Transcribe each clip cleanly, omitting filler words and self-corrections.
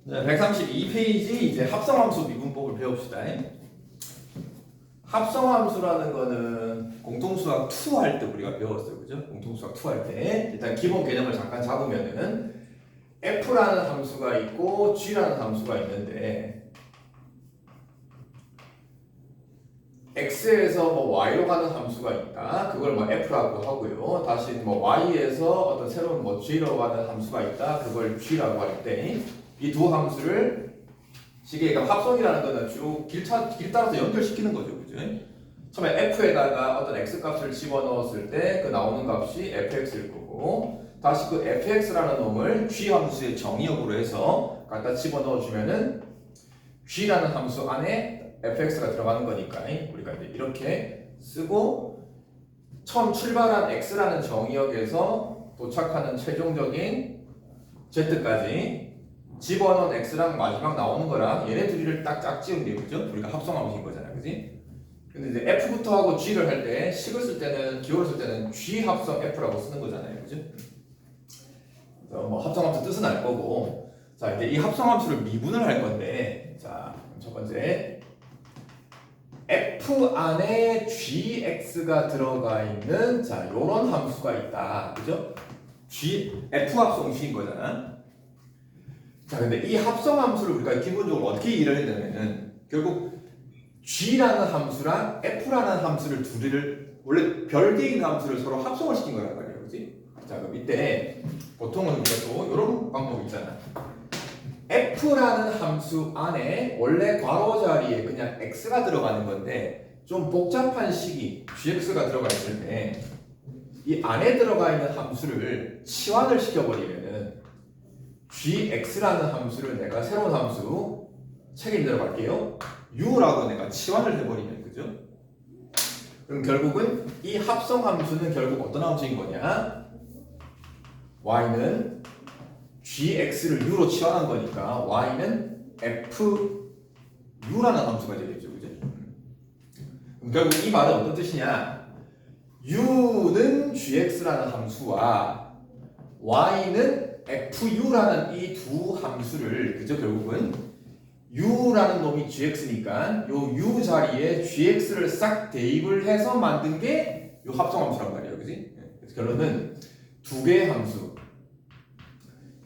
네, 132페이지 이제 합성함수 미분법을 배웁시다. 합성함수라는 거는 공통수학 2 할 때 우리가 배웠어요. 그죠? 공통수학 2 할 때 일단 기본 개념을 잠깐 잡으면은 f라는 함수가 있고 g라는 함수가 있는데 x에서 뭐 y로 가는 함수가 있다. 그걸 뭐 f라고 하고요. 다시 뭐 y에서 어떤 새로운 뭐 g로 가는 함수가 있다. 그걸 g라고 할 때 이 두 함수를 시계가 합성이라는 거는 주로 길 따라서 연결시키는 거죠. 그죠? 처음에 f에다가 어떤 x 값을 집어넣었을 때 그 나오는 값이 fx일 거고 다시 그 fx라는 놈을 g 함수의 정의역으로 해서 갖다 집어넣어 주면은 g라는 함수 안에 fx가 들어가는 거니까 우리가 이제 이렇게 쓰고 처음 출발한 x라는 정의역에서 도착하는 최종적인 z까지 집어넣은 x랑 마지막 나오는 거랑 얘네 둘이를 딱 짝지은 게 그죠? 우리가 합성함수인 거잖아, 그지? 근데 이제 f부터 하고 g를 할 때 식을 쓸 때는 기호를 쓸 때는 g 합성 f라고 쓰는 거잖아요, 그죠? 그래서 뭐 합성함수 뜻은 알 거고, 자 이제 이 합성함수를 미분을 할 건데, 자 첫 번째 f 안에 gx가 들어가 있는 자 요런 함수가 있다, 그죠? f 합성 g인 거잖아. 자, 근데 이 합성 함수를 우리가 기본적으로 어떻게 이해를 했냐면은 결국 g라는 함수랑 f라는 함수를 둘이를 원래 별개인 함수를 서로 합성을 시킨 거란 말이에요, 그렇지? 자, 그럼 이때 보통은 우리가 또 이런 방법이 있잖아. f라는 함수 안에 원래 괄호 자리에 그냥 x가 들어가는 건데 좀 복잡한 식이 gx가 들어가 있을 때 이 안에 들어가 있는 함수를 치환을 시켜버리면은 gx라는 함수를 내가 새로운 함수 책임대로 갈게요. u라고 내가 치환을 해버리면 그죠? 그럼 결국은 이 합성 함수는 결국 어떤 함수인 거냐? y는 gx를 u로 치환한 거니까 y는 fu라는 함수가 되겠죠, 그죠? 그럼 결국 이 말은 어떤 뜻이냐? u는 gx라는 함수와 y는 fu라는 이 두 함수를 그죠? 결국은 u라는 놈이 gx니까 요 u 자리에 gx를 싹 대입을 해서 만든 게 요 합성함수란 말이에요, 그지? 그래서 결론은 두 개의 함수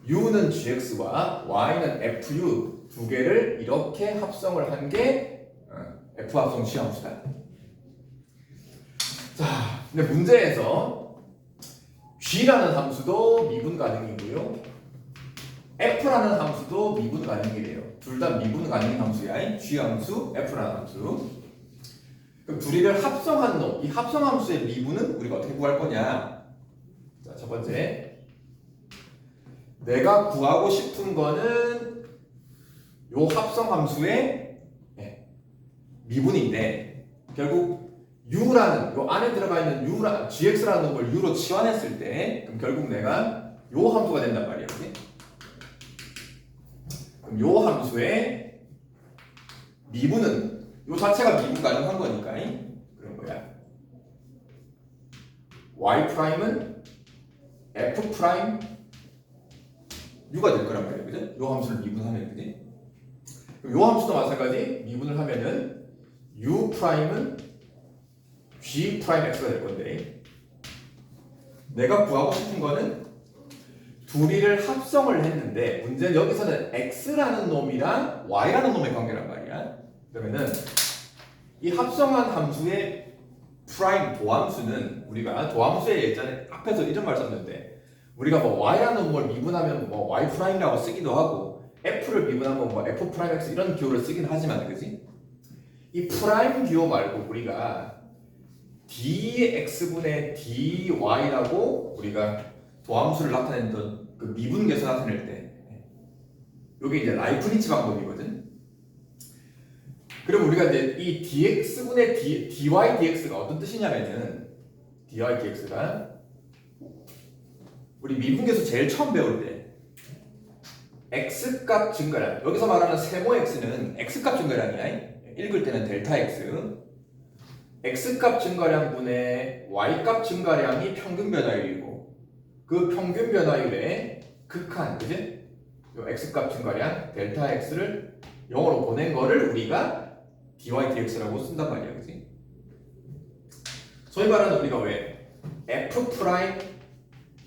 u는 gx와 y는 fu 두 개를 이렇게 합성을 한 게 f 합성 g 함수다. 자, 근데 문제에서 g라는 함수도 미분 가능이고요. f라는 함수도 미분 가능이래요. 둘 다 미분 가능한 함수야. g 함수, f라는 함수. 그럼 둘이를 합성한 놈, 이 합성 함수의 미분은 우리가 어떻게 구할 거냐? 자, 첫 번째. 내가 구하고 싶은 거는 요 합성 함수의 미분인데 결국 u라는 요 안에 들어가 있는 gx라는 걸 u로 치환했을 때 그럼 결국 내가 요 함수가 된단 말이에요. 그치? 그럼 요 함수의 미분은 요 자체가 미분 가능한 거니까 그런 거야. y''은 f' u가 될 거란 말이에요. 그죠? 요 함수를 미분하면 그지? 그럼 요 함수도 마찬가지 미분을 하면은 u'은 g'x가 될 건데 내가 구하고 싶은 거는 둘이를 합성을 했는데 문제는 여기서는 x라는 놈이랑 y라는 놈의 관계란 말이야. 그러면은 이 합성한 함수의 프라임 도함수는 우리가 도함수에 예전에 앞에서 이런 말 썼는데 우리가 뭐 y라는 걸 미분하면 뭐 y''이라고 쓰기도 하고 f를 미분하면 뭐 f'(x) 이런 기호를 쓰긴 하지만 그지? 이 프라임 기호 말고 우리가 dx분의 dy라고 우리가 도함수를 나타내던 그 미분계수 나타낼 때 이게 이제 라이프니츠 방법이거든. 그럼 우리가 이제 이 dx분의 dy dx가 어떤 뜻이냐면은 dy dx가 우리 미분계수 제일 처음 배울 때 x값 증가량 여기서 말하는 세모 x는 x값 증가량이야. 읽을 때는 델타 x x값 증가량분의 y값 증가량이 평균 변화율이고 그 평균 변화율의 극한, 그지? 요 x값 증가량 델타 x를 0으로 보낸 거를 우리가 dy dx라고 쓴단 말이야, 그지? 소위 말하는 우리가 왜 f 프라임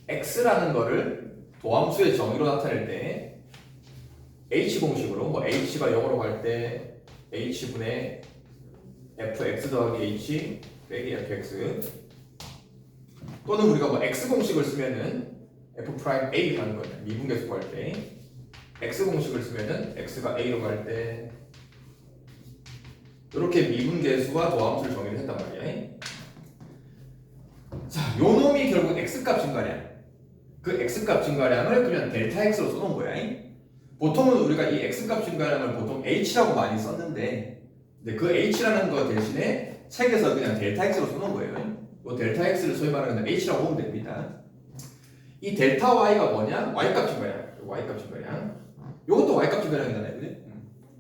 x라는 거를 도함수의 정의로 나타낼 때 h 공식으로 뭐 h가 0으로 갈 때 h분의 fx 더하기 h 빼기 fx, 또는 우리가 뭐 x 공식을 쓰면은 f 프라임 a 하는 거냐, 미분계수 구할 때 x 공식을 쓰면은 x가 a로 갈 때 이렇게 미분계수와 도함수를 정의를 했단 말이야. 자, 요 놈이 결국 x값 증가량, 그 x값 증가량을 그냥 델타 x로 써놓은 거야. 보통은 우리가 이 x값 증가량을 보통 h라고 많이 썼는데, 근데 그 h라는 거 대신에 책에서 그냥 델타 x로 써놓은 거예요. 이 델타 x를 소위 말하는 h라고 보면 됩니다. 이 델타 y가 뭐냐? y값 증가량, y값 증가량. 요것도 y값 증가량이잖아요, 그지?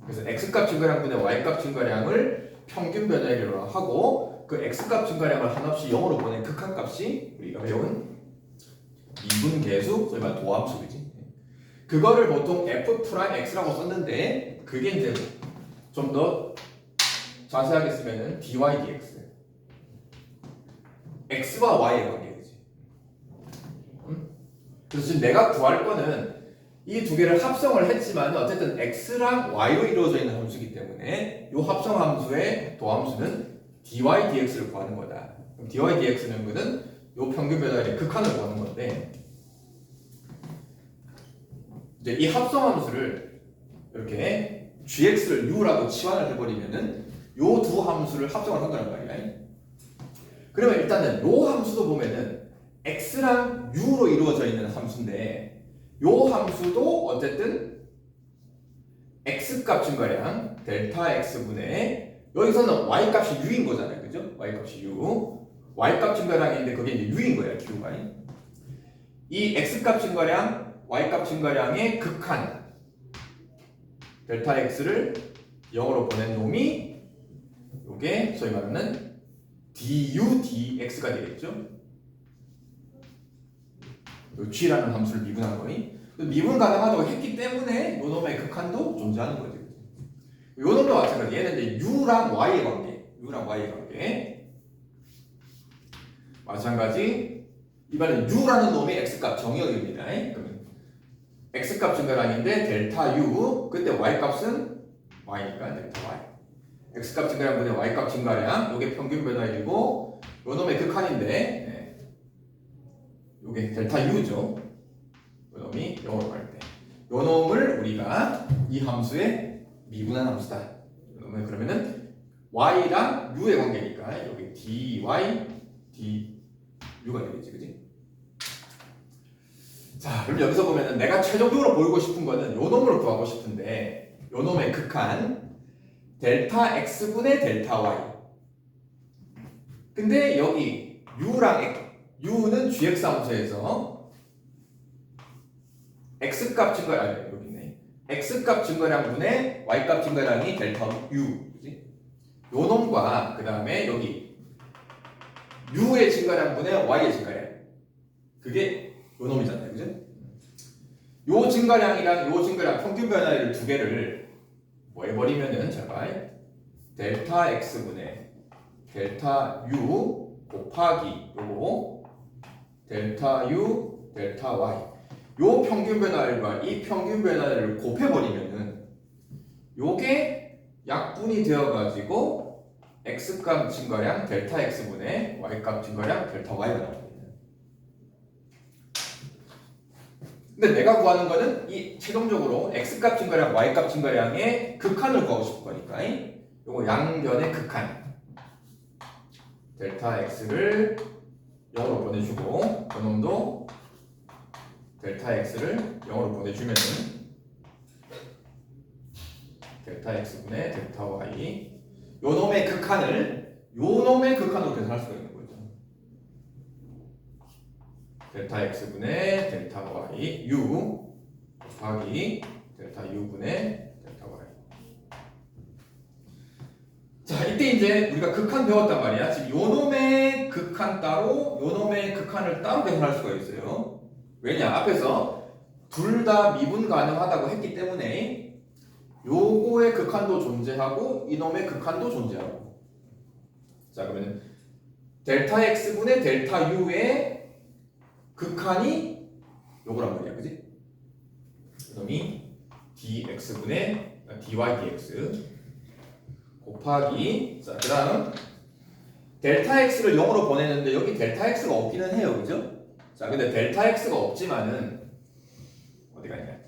그래서 x값 증가량분의 y값 증가량을 평균 변화율로 하고, 그 x값 증가량을 한없이 0으로 보낸 극한값이 우리가 배운 미분계수, 소위 말하는 도함수이지. 그거를 보통 f 프라임 x라고 썼는데, 그게 이제 좀 더 자세하게 쓰면은 dy dx, x와 y의 관계지. 그래서 지금 내가 구할 거는 이 두 개를 합성을 했지만 어쨌든 x랑 y로 이루어져 있는 함수이기 때문에 이 합성 함수의 도함수는 dy dx를 구하는 거다. 그럼 dy dx는 그는 이 평균 변화율의 극한을 구하는 건데, 이제 이 합성 함수를 이렇게 gx를 u라고 치환을 해버리면은 요 두 함수를 합성을 한 거란 말이야. 그러면 일단은 요 함수도 보면은 x랑 u로 이루어져 있는 함수인데, 요 함수도 어쨌든 x값 증가량 델타 x분의, 여기서는 y값이 u인 거잖아요, 그죠? y값이 u, y값 증가량인데 그게 이제 u인 거야, q가. 이 x값 증가량, y값 증가량의 극한 델타 x를 0으로 보낸 놈이 요게 소위 말하는 du dx가 되겠죠? 요 g라는 함수를 미분한 거니. 미분 가능하다고 했기 때문에 요 놈의 극한도 존재하는 거죠. 요 놈도 마찬가지. 얘는 이제 u랑 y의 관계, u랑 y의 관계. 마찬가지. 이번엔 u라는 놈이 x값 정의역입니다. 그러면 x값 증가량인데 델타 u, 그때 y값은 y니까 델타 y. x값 증가량분의 y값 증가량, 요게 평균 변화율이고 요 놈의 극한인데 요게 델타 u죠. 요 놈이 0으로 갈 때 요 놈을 우리가 이 함수의 미분한 함수다. 요 놈은 그러면은 y랑 u의 관계니까 여기 dy du가 되겠지, 그지? 자, 그럼 여기서 보면은 내가 최종적으로 보이고 싶은 거는 요 놈을 구하고 싶은데, 요 놈의 극한 델타 x분의 델타 y. 근데 여기 u는 gx 함수에서 x값 증가량, 여기 있네. x값 증가량분의 y값 증가량이 델타 u, 그지? 요 놈과 그 다음에 여기 u의 증가량분의 y의 증가량, 그게 요 놈이잖아요, 그죠? 요 증가량이랑 요 증가량 평균 변화율 두 개를 뭐 해버리면은, 제발 델타 x분의 델타 u 곱하기 요거 델타 u 델타 y, 요 평균 변화율과 이 평균 변화율을 곱해버리면은 요게 약분이 되어가지고 x값 증가량 델타 x분의 y값 증가량 델타 y가 나옵니다. 근데 내가 구하는 거는 이 최종적으로 x값 증가량, y값 증가량의 극한을 구하고 싶은 거니까 요거 양변의 극한 델타 x를 0으로 보내주고 그놈도 델타 x를 0으로 보내주면은 델타 x분의 델타 y, 요 놈의 극한을 요 놈의 극한으로 계산할 수가 있는 거죠. 델타 x분의 델타 y u 곱하기 델타 u분의 델타 y. 자, 이때 이제 우리가 극한 배웠단 말이야. 지금 요 놈의 극한 따로, 요 놈의 극한을 따로 계산할 수가 있어요. 왜냐? 앞에서 둘 다 미분 가능하다고 했기 때문에 요거의 극한도 존재하고 이놈의 극한도 존재하고. 자, 그러면 델타 x분의 델타 u의 극한이 요거란 말이야, 그지? 그놈이 dx분의 dy dx 곱하기, 자, 그 다음 델타 x를 0으로 보내는데 여기 델타 x가 없기는 해요, 그죠? 자, 근데 델타 x가 없지만은 어디가 있냐?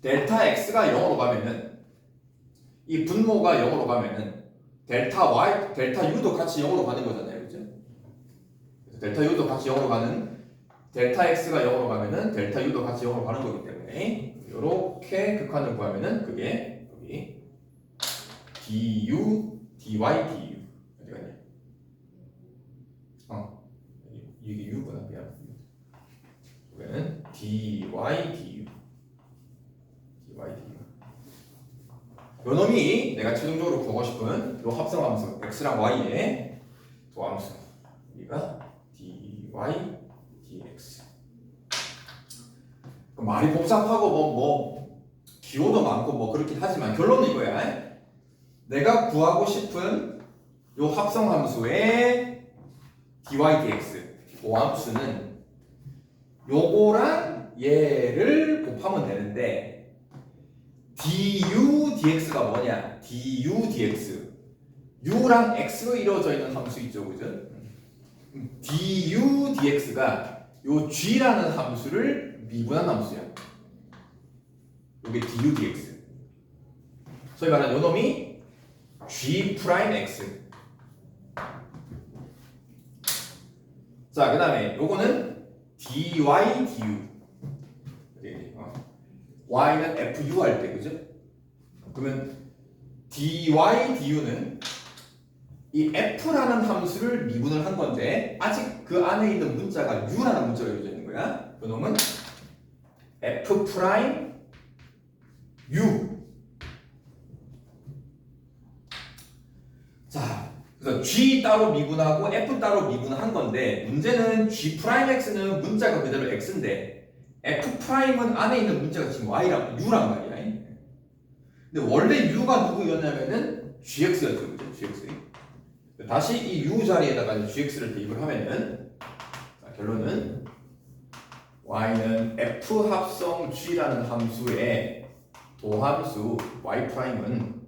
델타 x가 0으로 가면은 이 분모가 0으로 가면은 델타 y, 델타 u도 같이 0으로 가는 거잖아요, 그죠? 그래서 델타 u도 같이 0으로 가는, 델타 x가 0으로 가면은 델타 u도 같이 0으로 가는 거기 때문에 이렇게 극한을 구하면은 그게 여기 du, dy, du 어디 갔냐? 이게 u구나, 미안. 여기는 dy, du, dy, du. 요 놈이 내가 최종적으로 구하고 싶은 요 합성함수 x랑 y의 도함수 여기가 dy, dx. 말이 복잡하고 뭐 기호도 많고 뭐 그렇긴 하지만 결론은 이거야. 내가 구하고 싶은 요 합성함수의 dy, dx 도함수는 요거랑 얘를 곱하면 되는데 du, dx가 뭐냐? du, dx u랑 x로 이루어져 있는 함수 있죠, 그죠? du, dx가 요 g라는 함수를 미분한 함수야. 이게 du, dx. 소위 말하는 요 놈이 g 프라임 x. 자, 그 다음에 요거는 dy, du. y는 fu 할 때, 그죠? 그러면 dy, du는 이 f라는 함수를 미분을 한 건데 아직 그 안에 있는 문자가 u라는 문자가 이루어져 있는 거야. 그놈은 f 프라임 u. 자, 그래서 g 따로 미분하고 f 따로 미분한 건데 문제는 g 프라임 x는 문자가 그대로 x인데 f 프라임은 안에 있는 문자가 지금 y랑 u란 말이야. 근데 원래 u가 누구였냐면은 gx였죠, 그죠? gx. 다시 이 u 자리에다가 gx를 대입을 하면은 자, 결론은 y는 f 합성 g라는 함수의 도함수 y 프라임은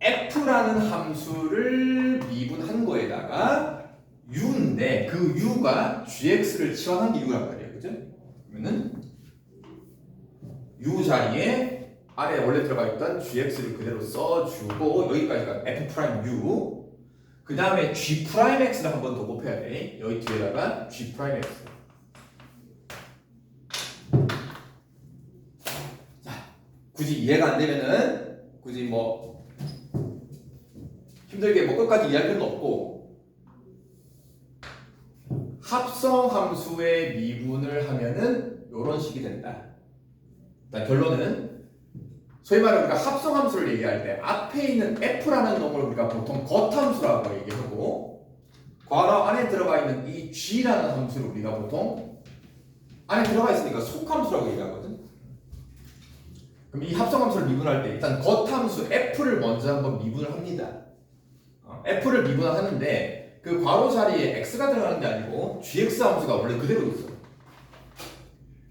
f라는 함수를 미분한 거에다가 u인데 그 u가 gx를 치환한 게 u란 말이에요, 그죠? 그러면은 u 자리에 아래 원래 들어가 있던 gx를 그대로 써주고 여기까지가 f 프라임 u. 그 다음에 g 프라임 x를 한 번 더 곱해야 돼. 여기 뒤에다가 g 프라임 x. 자, 굳이 이해가 안 되면은 굳이 뭐 힘들게 뭐 끝까지 이해할 필요는 없고 합성 함수의 미분을 하면은 이런 식이 된다. 일단 결론은 소위 말해 우리가 합성 함수를 얘기할 때 앞에 있는 f라는 놈을 우리가 보통 겉함수라고 얘기하고 괄호 안에 들어가 있는 이 g라는 함수를 우리가 보통 안에 들어가 있으니까 속함수라고 얘기하거든. 그럼 이 합성 함수를 미분할 때 일단 겉함수 f를 먼저 한번 미분을 합니다. f를 미분을 하는데 그 괄호 자리에 x가 들어가는 게 아니고 gx 함수가 원래 그대로 있어.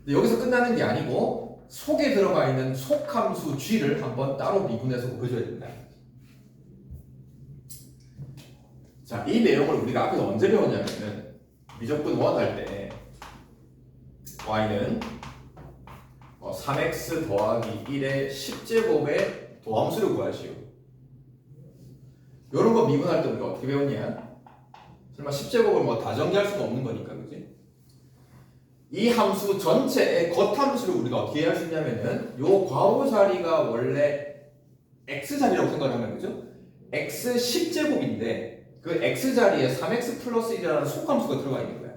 근데 여기서 끝나는 게 아니고 속에 들어가 있는 속함수 g를 한번 따로 미분해서 곱해줘야 된다. 자, 이 내용을 우리가 앞에서 언제 배웠냐면은 미적분 1 할 때 y는 3x 더하기 1의 10제곱의 도함수를 구하시오. 이런 거 미분할 때 우리가 어떻게 배웠냐? 설마 10제곱을 뭐 다 정리할 수는 없는 거니까, 그지? 이 함수 전체의 겉함수를 우리가 어떻게 할 수 있냐면은 요 괄호 자리가 원래 x 자리라고 생각하면, 그죠? x 10제곱인데 그 x 자리에 3x 플러스 1이라는 속함수가 들어가 있는 거야.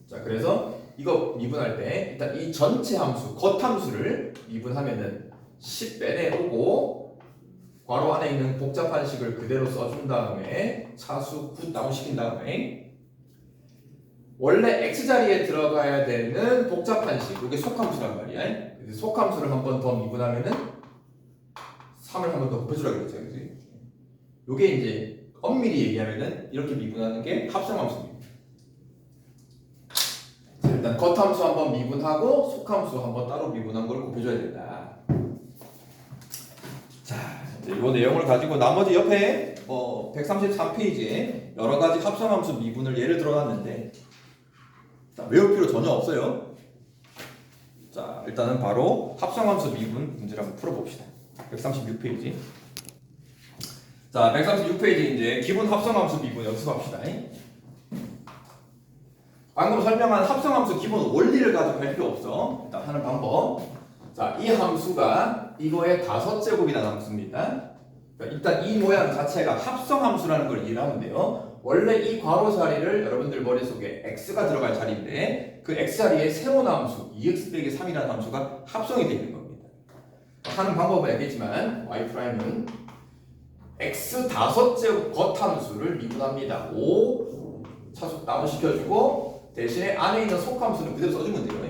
자, 그래서 이거 미분할 때 일단 이 전체 함수, 겉함수를 미분하면은 10 빼내오고 괄호 안에 있는 복잡한 식을 그대로 써준 다음에 차수 9 다운시킨 다음에 원래 x 자리에 들어가야 되는 복잡한 식, 이게 속함수란 말이야. 그래서 속함수를 한 번 더 미분하면은 3을 한 번 더 곱해주라 그랬죠, 그지? 요게 이제 엄밀히 얘기하면은 이렇게 미분하는 게 합성함수입니다. 자, 일단 겉함수 한 번 미분하고 속함수 한 번 따로 미분한 걸 곱해줘야 된다. 자, 이제 요 내용을 가지고 나머지 옆에 133페이지에 여러 가지 합성함수 미분을 예를 들어놨는데, 자, 외울 필요 전혀 없어요. 자, 일단은 바로 합성함수 미분 문제를 한번 풀어봅시다. 136페이지. 자, 136페이지 이제 기본 합성함수 미분 연습합시다. 방금 설명한 합성함수 기본 원리를 가지고 할 필요 없어. 일단 하는 방법. 자, 이 함수가 이거의 5제곱이라는 함수입니다. 그러니까 일단 이 모양 자체가 합성함수라는 걸 이해하면 돼요. 원래 이 괄호 자리를 여러분들 머릿속에 x가 들어갈 자리인데 그 x 자리에 새로운 함수 2x 빼기 3이라는 함수가 합성이 되어 있는 겁니다. 하는 방법은 알겠지만 y'은 x 5제곱 겉함수를 미분합니다. 5 차수 다운시켜주고 대신에 안에 있는 속함수는 그대로 써주면 돼요.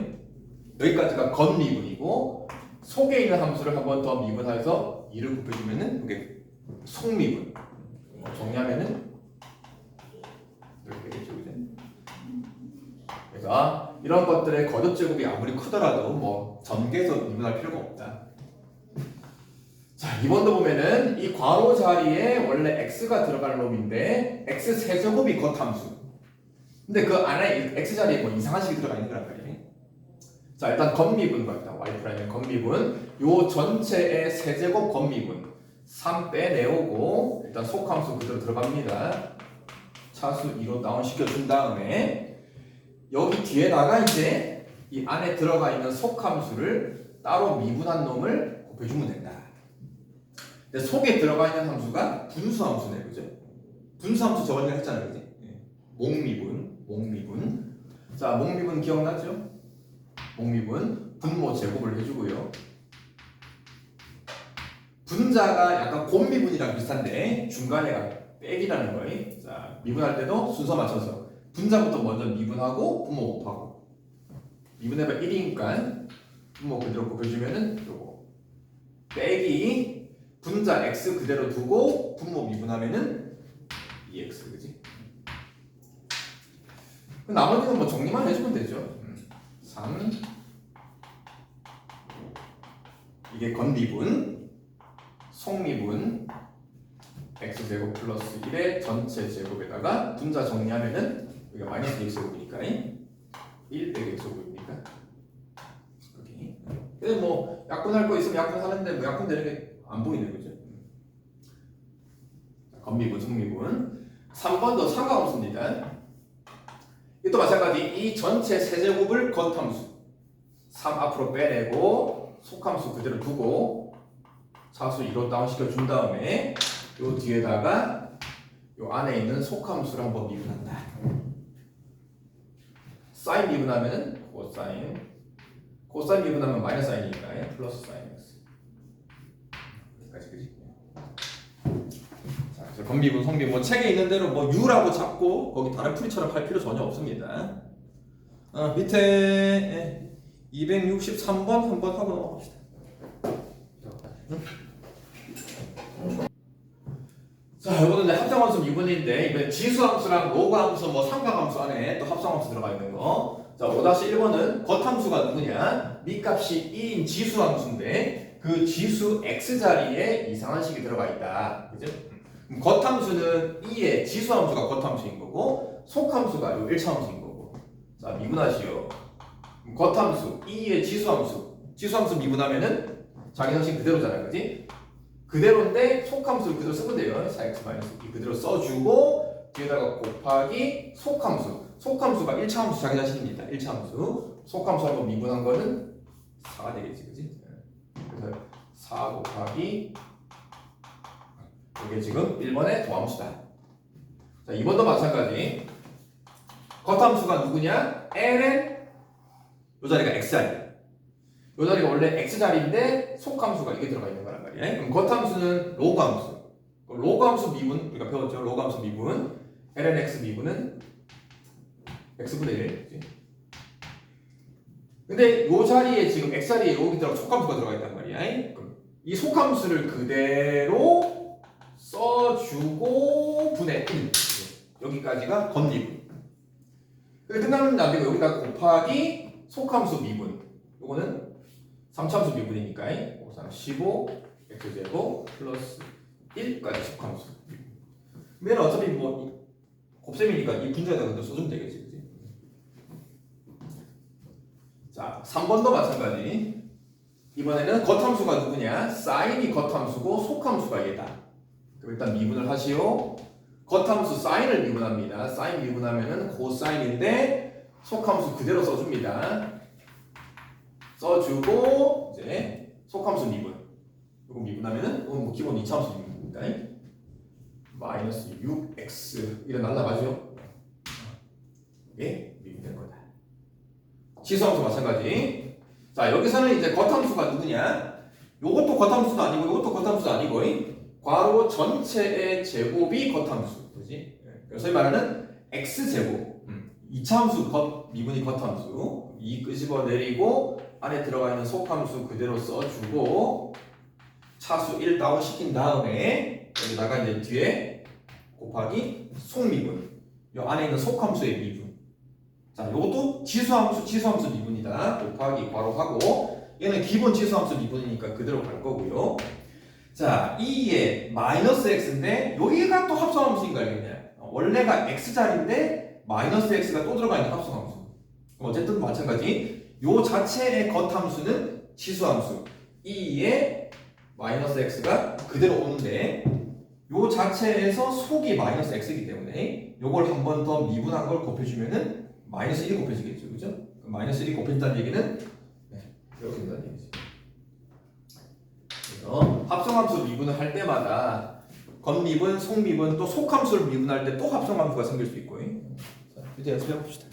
여기까지가 겉미분이고 속에 있는 함수를 한 번 더 미분해서 2를 곱해주면은 이게 속미분. 정리하면은 이렇게 되겠죠, 그죠? 그래서 이런 것들의 거듭제곱이 아무리 크더라도 뭐 전개해서 미분할 필요가 없다. 자, 2번도 보면은 이 괄호 자리에 원래 x가 들어갈 놈인데 x 세제곱이 겉함수. 근데 그 안에 x 자리에 뭐 이상한 식이 들어가 있는 거란 말이에요. 자, 일단 겉미분 같다. y' 겉미분. 요 전체의 세제곱 겉미분. 3 빼내오고 일단 속함수 그대로 들어갑니다. 차수 2로 다운시켜 준 다음에 여기 뒤에다가 이제 이 안에 들어가 있는 속함수를 따로 미분한 놈을 곱해주면 된다. 근데 속에 들어가 있는 함수가 분수함수네, 그죠? 분수함수 저번에 했잖아요, 그지? 몽미분. 자, 몽미분 기억나죠? 몽미분 분모 제곱을 해주고요. 분자가 약간 곱미분이랑 비슷한데 중간에가 빼기라는 거예요. 자, 미분할 때도 순서 맞춰서 분자부터 먼저 미분하고 분모 곱하고 미분해봐 1이니까 분모 그대로 곱해주면은 요거 빼기 분자 x 그대로 두고 분모 미분하면은 2x, 그지? 나머지는 뭐 정리만 해주면 되죠. 3 이게 겉미분 속미분 x제곱 플러스 1의 전체 제곱에다가 분자 정리하면은 여기가 마이너스 x제곱이니까 1 빼기 x제곱이니까 여기. 근데 뭐 약분할 거 있으면 약분하는데 뭐 약분되는 게 안 보이네, 그죠? 겉미분 속미분. 3번도 삼각함수입니다. 이것도 마찬가지 이 전체 세제곱을 겉함수 3 앞으로 빼내고 속함수 그대로 두고 차수 2로 다운시켜 준 다음에 요 뒤에다가 요 안에 있는 속함수를 한번 미분한다. 사인 미분하면은 코사인 미분하면 마이너스 사인이니까 플러스 사인 x. 여기까지, 그지? 자, 겉미분, 속미분 뭐 책에 있는 대로 뭐 u라고 잡고 거기 다른 풀이처럼 할 필요 전혀 없습니다. 밑에 263번 한번 하고 넘어갑시다. 자, 이거는 이제 합성함수 미분인데 이번에 지수함수랑 로그함수, 뭐 삼각함수 안에 또 합성함수 들어가 있는 거. 자, 5-1번은 겉함수가 누구냐? 밑값이 2인 지수함수인데 그 지수 x 자리에 이상한 식이 들어가 있다. 그죠? 겉함수는 2의 지수함수가 겉함수인 거고 속함수가 요 1차함수인 거고. 자, 미분하시오. 겉함수 2의 지수함수 미분하면은 자기 형식 그대로잖아요, 그지? 그대로인데 속함수를 그대로 쓰면 돼요. 4x-2 그대로 써주고 뒤에다가 곱하기 속함수가 1차 함수 자기 자신입니다. 1차 함수 속함수 한번 미분한 거는 4가 되겠지, 그지? 그래서 4 곱하기 이게 지금 1번의 도함수다. 자, 2번도 마찬가지. 겉함수가 누구냐? ln 요 자리가 x 자리야. 요 자리가 원래 x 자리인데 속함수가 이게 들어가 있는 거란 말이야. 그럼 겉함수는 로그함수. 로그함수 미분 우리가 배웠죠. 로그함수 미분 ln x 미분은 x분의 1. 근데 요 자리에 지금 x 자리에 여기다가 속함수가 들어가 있단 말이야. 그럼 이 속함수를 그대로 써주고 분의 1. 여기까지가 겉미분. 근데 끝나면 안 되고 여기다 곱하기 속함수 미분. 요거는 3차함수 미분이니까 15 x제곱 플러스 1까지 속함수. 얘는 어차피 뭐 곱셈이니까 이 분자에다 그대로 써주면 되겠지, 그치? 자, 3번도 마찬가지. 이번에는 겉함수가 누구냐? 사인이 겉함수고 속함수가 얘다. 그럼 일단 미분을 하시오. 겉함수 사인을 미분합니다. 사인 미분하면은 코사인인데 속함수 그대로 써줍니다. 써주고 이제 속함수 미분. 이거 미분하면은 이건 뭐 기본 2차함수 미분입니다. 마이너스 6x 이래 날라가죠? 이게 미분된 거다. 치수함수 마찬가지. 자, 여기서는 이제 겉함수가 누구냐? 요것도 겉함수도 아니고 요것도 겉함수도 아니고 괄호 전체의 제곱이 겉함수. 그지? 그래서 소위 말하는 x제곱. 2차함수 미분이 겉함수. 이 끄집어 내리고 안에 들어가 있는 속함수 그대로 써주고 차수 1 다운 시킨 다음에 여기다가 이제 뒤에 곱하기 속미분. 이 안에 있는 속함수의 미분. 자, 요것도 치수함수 미분이다. 곱하기 괄호하고 얘는 기본 치수함수 미분이니까 그대로 갈 거고요. 자, 2에 마이너스 x인데 여기가 또 합성함수인 거 알겠냐? 원래가 x자리인데 마이너스 x가 또 들어가 있는 합성함수. 어쨌든 마찬가지. 요 자체의 겉함수는 치수함수. 2에 마이너스 x가 그대로 오는데 요 자체에서 속이 마이너스 x이기 때문에 요걸 한 번 더 미분한 걸 곱해주면은 마이너스 1이 곱해지겠죠, 그죠? 마이너스 1이 곱해진다는 얘기는 이렇게 된다는 얘기지. 그래서 합성함수 미분을 할 때마다 겉미분, 속미분, 또 속함수를 미분할 때 또 합성함수가 생길 수 있고. 자, 이제 연습해 봅시다.